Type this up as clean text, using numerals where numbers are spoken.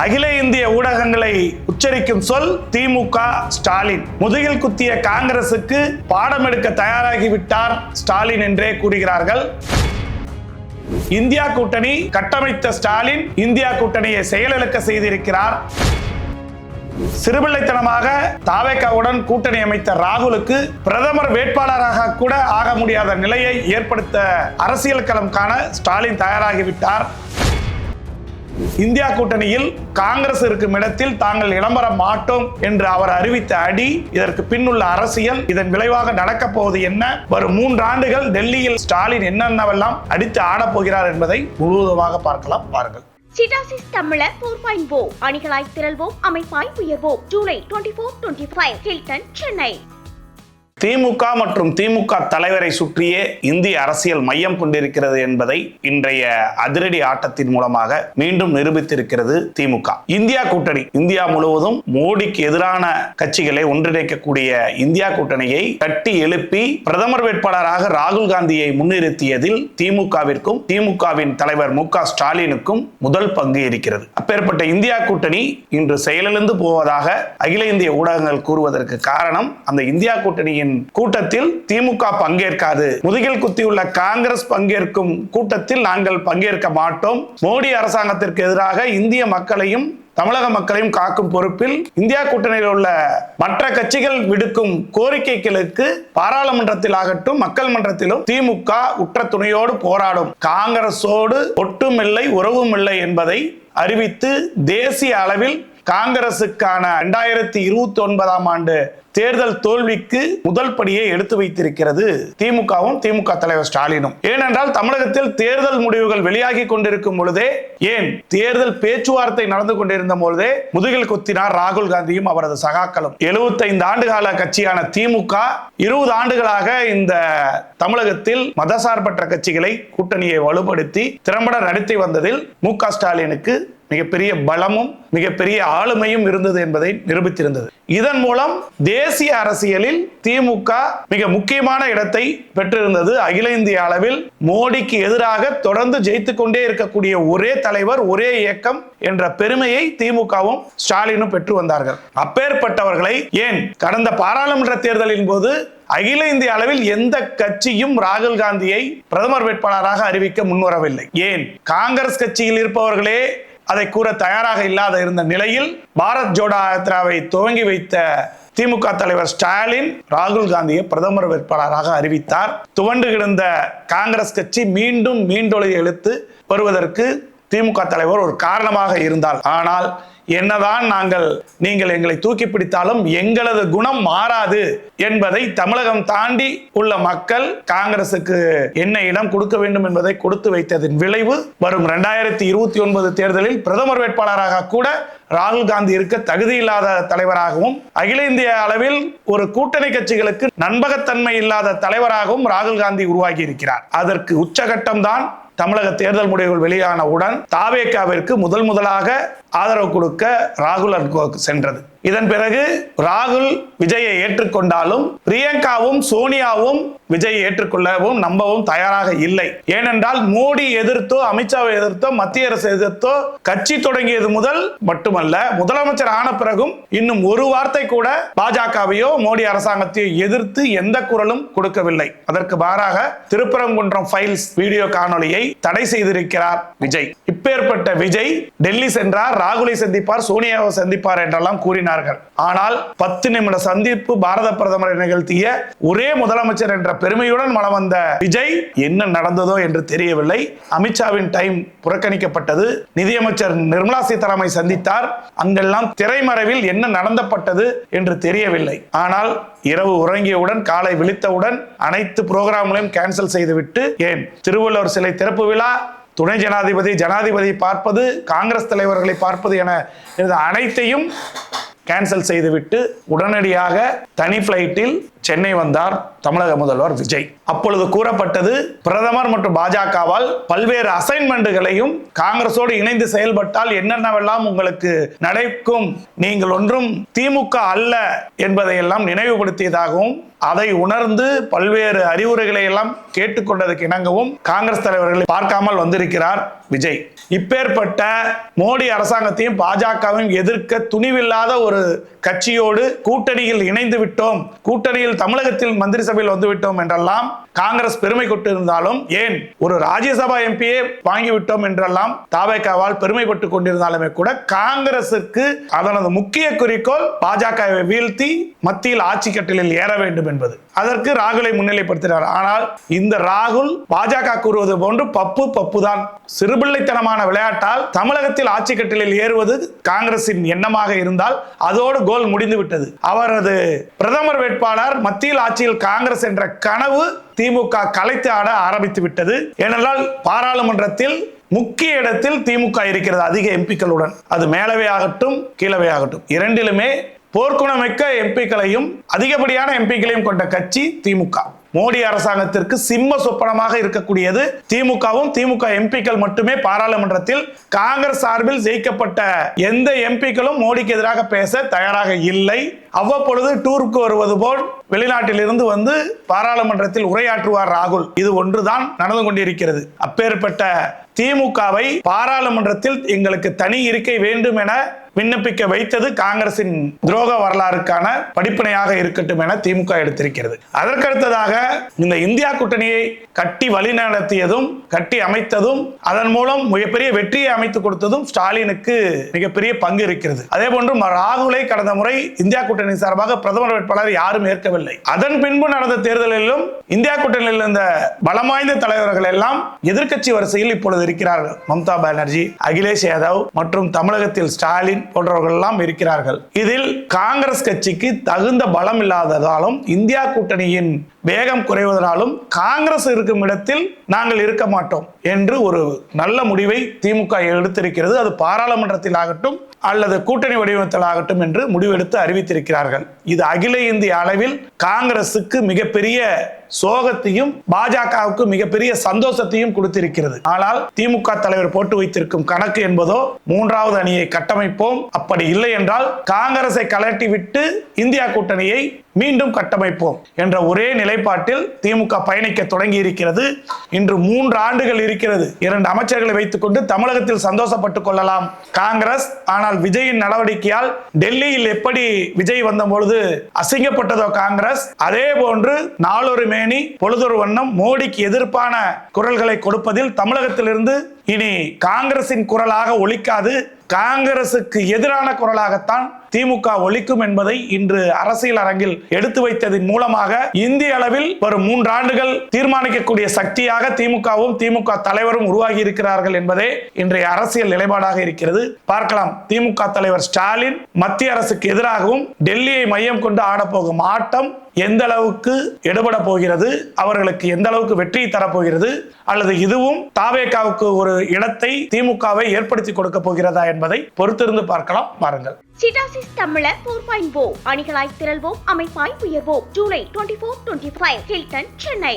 அகில இந்திய ஊடகங்களை உச்சரிக்கும் சொல் திமுக ஸ்டாலின். முதுகில் குத்திய காங்கிரசுக்கு பாடம் எடுக்க தயாராகிவிட்டார் ஸ்டாலின் என்றே கூறுகிறார்கள். இந்தியா கூட்டணி கட்டமைத்த ஸ்டாலின் இந்தியா கூட்டணியை செயலிழக்க செய்திருக்கிறார். சிறுபிள்ளைத்தனமாக தாவேகாவுடன் கூட்டணி அமைத்த ராகுலுக்கு பிரதமர் வேட்பாளராக கூட ஆக முடியாத நிலையை ஏற்படுத்த அரசியல் களம் காண ஸ்டாலின் தயாராகிவிட்டார். இந்தியா கூட்டணியில் காங்கிரஸ் இருக்கும் இடத்தில் தாங்கள் இடம்பெற மாட்டோம் என்று அவர் அறிவித்த அடி, இதற்கு பின்னுள்ள அரசியல், இதன் விளைவாக நடக்கப் போவது என்ன, வரும் 3 ஆண்டுகள் டெல்லியில் ஸ்டாலின் என்னென்னவெல்லாம் அடித்து ஆடப்போகிறார் என்பதை முழுவதுமாக பார்க்கலாம். பாருங்கள். சிடாசிஸ் தமிழர் 4.0 அணிகளாய் திரள்வோம், அமைப்பாய் உயர்வோம். ஜூலை 24-25 ஹில்டன், சென்னை. திமுக மற்றும் திமுக தலைவரை சுற்றியே இந்திய அரசியல் மையம் கொண்டிருக்கிறது என்பதை இன்றைய அதிரடி ஆட்டத்தின் மூலமாக மீண்டும் நிரூபித்திருக்கிறது திமுக. இந்தியா கூட்டணி, இந்தியா முழுவதும் மோடிக்கு எதிரான கட்சிகளை ஒன்றிணைக்கக்கூடிய இந்தியா கூட்டணியை கட்டி எழுப்பி பிரதமர் வேட்பாளராக ராகுல் காந்தியை முன்னிறுத்தியதில் திமுகவிற்கும் திமுகவின் தலைவர் மு.க. ஸ்டாலினுக்கும் முதல் பங்கு இருக்கிறது. அப்பேற்பட்ட இந்தியா கூட்டணி இன்று செயலிழந்து போவதாக அகில இந்திய ஊடகங்கள் கூறுவதற்கு காரணம், அந்த இந்தியா கூட்டணியின் கூட்டத்தில் திமுக பங்கேற்காது, முதுகில் குத்தியுள்ள காங்கிரஸ் பங்கேற்கும் கூட்டத்தில் நாங்கள் பங்கேற்க மாட்டோம், மோடி அரசாங்கத்திற்கு எதிராக இந்திய மக்களையும் தமிழக மக்களையும் காக்கும் பொறுப்பில் இந்தியா கூட்டணியில் உள்ள மற்ற கட்சிகள் விடுக்கும் கோரிக்கைகளுக்கு பாராளுமன்றத்தில் ஆகட்டும் மக்கள் மன்றத்திலும் திமுக உற்ற துணையோடு போராடும், காங்கிரஸோடு ஒட்டுமில்லை உறவுமில்லை என்பதை அறிவித்து தேசிய அளவில் காங்கிரசுக்கான 2029ஆம் ஆண்டு தேர்தல் தோல்விக்கு முதல் படியை எடுத்து வைத்திருக்கிறது திமுகவும் திமுக தலைவர் ஸ்டாலினும். ஏனென்றால் தமிழகத்தில் தேர்தல் முடிவுகள் வெளியாகி கொண்டிருக்கும் பொழுதே, ஏன் தேர்தல் பேச்சுவார்த்தை நடந்து கொண்டிருந்த பொழுதே முதுகில் குத்தினார் ராகுல் காந்தியும் அவரது சகாக்களும். 75 ஆண்டுகால கட்சியான திமுக 20 ஆண்டுகளாக இந்த தமிழகத்தில் மதசார்பற்ற கட்சிகளை கூட்டணியை வலுப்படுத்தி திறம்பட நடத்தி வந்ததில் மு.க. ஸ்டாலினுக்கு மிகப்பெரிய பலமும் மிகப்பெரிய ஆளுமையும் இருந்தது என்பதை நிரூபித்திருந்தது. இதன் மூலம் தேசிய அரசியலில் திமுக மிக முக்கியமான இடத்தை பெற்றிருந்தது. அகில இந்திய அளவில் மோடிக்கு எதிராக தொடர்ந்து ஜெயித்துக் கொண்டே இருக்கக்கூடிய ஒரே தலைவர், ஒரே இயக்கம் என்ற பெருமையை திமுகவும் ஸ்டாலினும் பெற்று வந்தார்கள். அப்பேற்பட்டவர்களை ஏன் கடந்த பாராளுமன்ற தேர்தலின் போது அகில இந்திய அளவில் எந்த கட்சியும் ராகுல் காந்தியை பிரதமர் வேட்பாளராக அறிவிக்க முன்வரவில்லை? ஏன் காங்கிரஸ் கட்சியில் இருப்பவர்களே அதை கூற தயாராக இல்லாத இருந்த நிலையில் பாரத் ஜோடோ யாத்திராவை துவங்கி வைத்த திமுக தலைவர் ஸ்டாலின் ராகுல் காந்தியை பிரதமர் வேட்பாளராக அறிவித்தார். துவண்டு கிடந்த காங்கிரஸ் கட்சி மீண்டும் மீண்டொலி எழுத்து வருவதற்கு திமுக தலைவர் ஒரு காரணமாக இருந்தால், ஆனால் என்னதான் நீங்கள் எங்களை தூக்கி பிடித்தாலும் எங்களது குணம் மாறாது என்பதை தமிழகம் தாண்டி உள்ள மக்கள் காங்கிரசுக்கு என்ன இடம் கொடுக்க வேண்டும் என்பதை கொடுத்து வைத்ததின் விளைவு வரும் 2029 தேர்தலில் பிரதமர் வேட்பாளராக கூட ராகுல் காந்தி இருக்க தகுதியில்லாத தலைவராகவும், அகில இந்திய அளவில் ஒரு கூட்டணி கட்சிகளுக்கு நம்பகத்தன்மை இல்லாத தலைவராகவும் ராகுல் காந்தி உருவாகி இருக்கிறார். அதற்கு உச்சகட்டம் தான் தமிழக தேர்தல் முடிவுகள் வெளியானவுடன் தாவேகாவிற்கு முதலாக ஆதரவு கொடுக்க ராகுல் சென்றது. இதன் பிறகு ராகுல் விஜயை ஏற்றுக்கொண்டாலும் பிரியங்காவும் சோனியாவும் விஜயை ஏற்றுக்கொள்ளவும் நம்பவும் தயாராக இல்லை. ஏனென்றால் மோடி எதிர்த்தோ அமித்ஷாவை எதிர்த்தோ மத்திய அரசு எதிர்த்தோ கட்சி தொடங்கியது முதல் மட்டுமல்ல, முதலமைச்சர் ஆன பிறகும் இன்னும் ஒரு வார்த்தை கூட பாஜகவையோ மோடி அரசாங்கத்தையோ எதிர்த்து எந்த குரலும் கொடுக்கவில்லை. அதற்கு மாறாக திருப்பரங்குன்றம் ஃபைல்ஸ் வீடியோ காணொலியை தடை செய்திருக்கிறார் விஜய். இப்பேற்பட்ட விஜய் டெல்லி சென்றார், ராகுலை சந்திப்பார், சோனியாவை சந்திப்பார் என்றெல்லாம் கூறினார். ஆனால் 10 நிமிட சந்திப்பு பாரத பிரதமரை நிகழ்த்திய ஒரே முதலமைச்சர் என்ற பெருமையுடன் மனம் வந்த விஜய் என்ன நடந்ததோ என்று தெரியவில்லை. அமித்ஷாவின் டைம் புறக்கணிக்கப்பட்டது. நிதியமைச்சர் நிர்மலா சீதாராமனை சந்தித்தார். அங்கெல்லாம் திரைமறைவில் என்ன நடந்தப்பட்டது என்று தெரியவில்லை. ஆனால் இரவு உறங்கியவுடன் காலை விழித்தவுடன் அனைத்து புரோகிராம்களையும் கேன்சல் செய்துவிட்டு, ஏன் திருவள்ளுவர் சிலை திறப்பு விழா, துணை ஜனாதிபதி பார்ப்பது, காங்கிரஸ் தலைவர்களை பார்ப்பது என அனைத்தையும் கேன்சல் செய்துவிட்டு உடனடியாக தனி பிளைட்டில் சென்னை வந்தார் தமிழக முதல்வர் விஜய். அப்பொழுது கூறப்பட்டது, பிரதமர் மற்றும் பாஜகவால் பல்வேறு அசைன்மெண்ட்டுகளையும் காங்கிரஸோடு இணைந்து செயல்பட்டால் என்னென்னவெல்லாம் உங்களுக்கு நடக்கும், நீங்கள் ஒன்றும் திமுக அல்ல என்பதையெல்லாம் நினைவுபடுத்தியதாகவும், அதை உணர்ந்து பல்வேறு அறிவுரைகளை எல்லாம் கேட்டுக்கொண்டதுக்கு இணங்கவும் காங்கிரஸ் தலைவர்களை பார்க்காமல் வந்திருக்கிறார் விஜய். இப்பேற்பட்ட மோடி அரசாங்கத்தையும் பாஜகவையும் எதிர்க்க துணிவில்லாத ஒரு கட்சியோடு கூட்டணியில் இணைந்து விட்டோம், கூட்டணியில் தமிழகத்தில் மந்திரி சபையில் வந்து விட்டோம் என்றெல்லாம் காங்கிரஸ் பெருமை கொண்டு இருந்தாலும், ஏன் ஒரு ராஜ்யசபா எம்பியை வாங்கிவிட்டோம் என்றெல்லாம் தாவேகாவால் பெருமைப்பட்டு கொண்டிருந்தாலுமே கூட காங்கிரசுக்கு அதனது முக்கிய குறிக்கோள் பாஜகவை வீழ்த்தி மத்தியில் ஆட்சி கட்டிலில் ஏற வேண்டும் என்பது. அதற்கு ராகுலை முன்னிலைப்படுத்தினார். ஆனால் இந்த ராகுல் பாஜக கூறுவது போன்று பப்பு தான், சிறுபிள்ளைத்தனமான விளையாட்டால் தமிழகத்தில் ஆட்சி கட்டிலில் ஏறுவது காங்கிரசின் எண்ணமாக இருந்தால் அதோடு கோல் முடிந்து விட்டது. அவரது பிரதமர் வேட்பாளர் மத்தியில் ஆட்சியில் காங்கிரஸ் என்ற கனவு திமுக கலைத்து ஆட ஆரம்பித்து விட்டது. ஏனென்றால் பாராளுமன்றத்தில் முக்கிய இடத்தில் திமுக இருக்கிறது அதிக எம்பிக்களுடன். அது மேலவை ஆகட்டும் கீழவை ஆகட்டும், இரண்டிலுமே போர்க்குணமிக்க எம்பிக்களையும் அதிகப்படியான எம்பிக்களையும் கொண்ட கட்சி திமுக. மோடி அரசாங்கத்திற்கு சிம்ம சொப்பனமாக இருக்கக்கூடியது திமுகவும் திமுக எம்பிக்கள் மட்டுமே. பாராளுமன்றத்தில் காங்கிரஸ் சார்பில் ஜெயிக்கப்பட்ட எந்த எம்பிக்களும் மோடிக்கு எதிராக பேச தயாராக இல்லை. அவ்வப்பொழுது டூருக்கு வருவது போல் வெளிநாட்டில் இருந்து வந்து பாராளுமன்றத்தில் உரையாற்றுவார் ராகுல். இது ஒன்றுதான் நடந்து கொண்டிருக்கிறது. அப்பேற்பட்ட திமுகவை பாராளுமன்றத்தில் எங்களுக்கு தனி இருக்கை வேண்டும் என விண்ணப்பிக்க வைத்தது காங்கிரசின் துரோக வரலாறுக்கான படிப்பினையாக இருக்கட்டும் என திமுக எடுத்திருக்கிறது. அதற்கடுத்ததாக இந்த இந்தியா கூட்டணியை கட்டி வழிநடத்தியதும் கட்டி அமைத்ததும் அதன் மூலம் மிகப்பெரிய வெற்றியை அமைத்துக் கொடுத்ததும் ஸ்டாலினுக்கு மிகப்பெரிய பங்கு இருக்கிறது. அதே போன்று ராகுலை கடந்த முறை இந்தியா கூட்டணி சார்பாக பிரதமர் வேட்பாளர் யாரும் ஏற்கவில்லை. அதன் பின்பு நடந்த தேர்தலிலும் இந்தியா கூட்டணியில் இருந்த பலம் வாய்ந்த தலைவர்கள் எல்லாம் எதிர்க்கட்சி வரிசையில் இப்பொழுது இருக்கிறார்கள். மம்தா பானர்ஜி, அகிலேஷ் யாதவ் மற்றும் தமிழகத்தில் ஸ்டாலின் போன்றவர்கள் எல்லாம் இருக்கிறார்கள். இதில் காங்கிரஸ் கட்சிக்கு தகுந்த பலம் இல்லாததாலும் இந்தியா கூட்டணியின் வேகம் குறைவதனாலும் காங்கிரஸ் இருக்கும் இடத்தில் நாங்கள் இருக்க மாட்டோம் என்று ஒரு நல்ல முடிவை திமுக எடுத்திருக்கிறது. அது பாராளுமன்றத்தில் ஆகட்டும் அல்லது கூட்டணி வடிவத்தில் ஆகட்டும் என்று முடிவெடுத்து அறிவித்திருக்கிறார்கள். இது அகில இந்திய அளவில் காங்கிரசுக்கு மிகப்பெரிய சோகத்தையும் பாஜகவுக்கு மிகப்பெரிய சந்தோஷத்தையும் கொடுத்திருக்கிறது. ஆனால் திமுக தலைவர் போட்டு வைத்திருக்கும் கணக்கு என்பதோ மூன்றாவது அணியை கட்டமைப்போம், அப்படி இல்லை என்றால் காங்கிரஸை கலட்டி விட்டு இந்தியா கூட்டணியை மீண்டும் கட்டமைப்போம் என்ற ஒரே நிலைப்பாட்டில் திமுக பயணிக்க தொடங்கி இருக்கிறது. இன்று 3 ஆண்டுகள் இருக்கிறது. 2 அமைச்சர்களை வைத்துக் கொண்டு தமிழகத்தில் சந்தோஷப்பட்டுக் கொள்ளலாம் காங்கிரஸ். ஆனால் விஜயின் நடவடிக்கையால் டெல்லியில் எப்படி விஜய் வந்த பொழுது அசிங்கப்பட்டதோ காங்கிரஸ், அதே போன்று நாளொரு மேனி பொழுதொரு வண்ணம் மோடிக்கு எதிர்ப்பான குரல்களை கொடுப்பதில் தமிழகத்திலிருந்து இனி காங்கிரசின் குரலாக ஒலிக்காது, காங்கிரசுக்கு எதிரான குரலாகத்தான் திமுக ஒலிக்கும் என்பதை இன்று அரசியல் அரங்கில் எடுத்து வைத்ததன் மூலமாக இந்திய அளவில் வரும் 3 ஆண்டுகள் தீர்மானிக்கக்கூடிய சக்தியாக திமுகவும் திமுக தலைவரும் உருவாகி இருக்கிறார்கள் என்பதே இன்றைய அரசியல் நிலைப்பாடாக இருக்கிறது. பார்க்கலாம், திமுக தலைவர் ஸ்டாலின் மத்திய அரசுக்கு எதிராகவும் டெல்லியை மையம் கொண்டு ஆடப்போகும் ஆட்டம் எந்த அளவுக்கு எடுபட போகிறது, அவர்களுக்கு எந்த அளவுக்கு வெற்றி தரப்போகிறது, அல்லது இதுவும் தாவேகாவுக்கு ஒரு இடத்தை திமுகவை ஏற்படுத்தி கொடுக்க போகிறதா என்பதை பொறுத்திருந்து பார்க்கலாம். பாருங்கள். சிட்டாசிஸ் தமிழர் 4.0 அணிகளாய் திரள்வோம், அமைப்பாய் உயர்வோம். ஜூலை 24-25 ஹில்டன், சென்னை.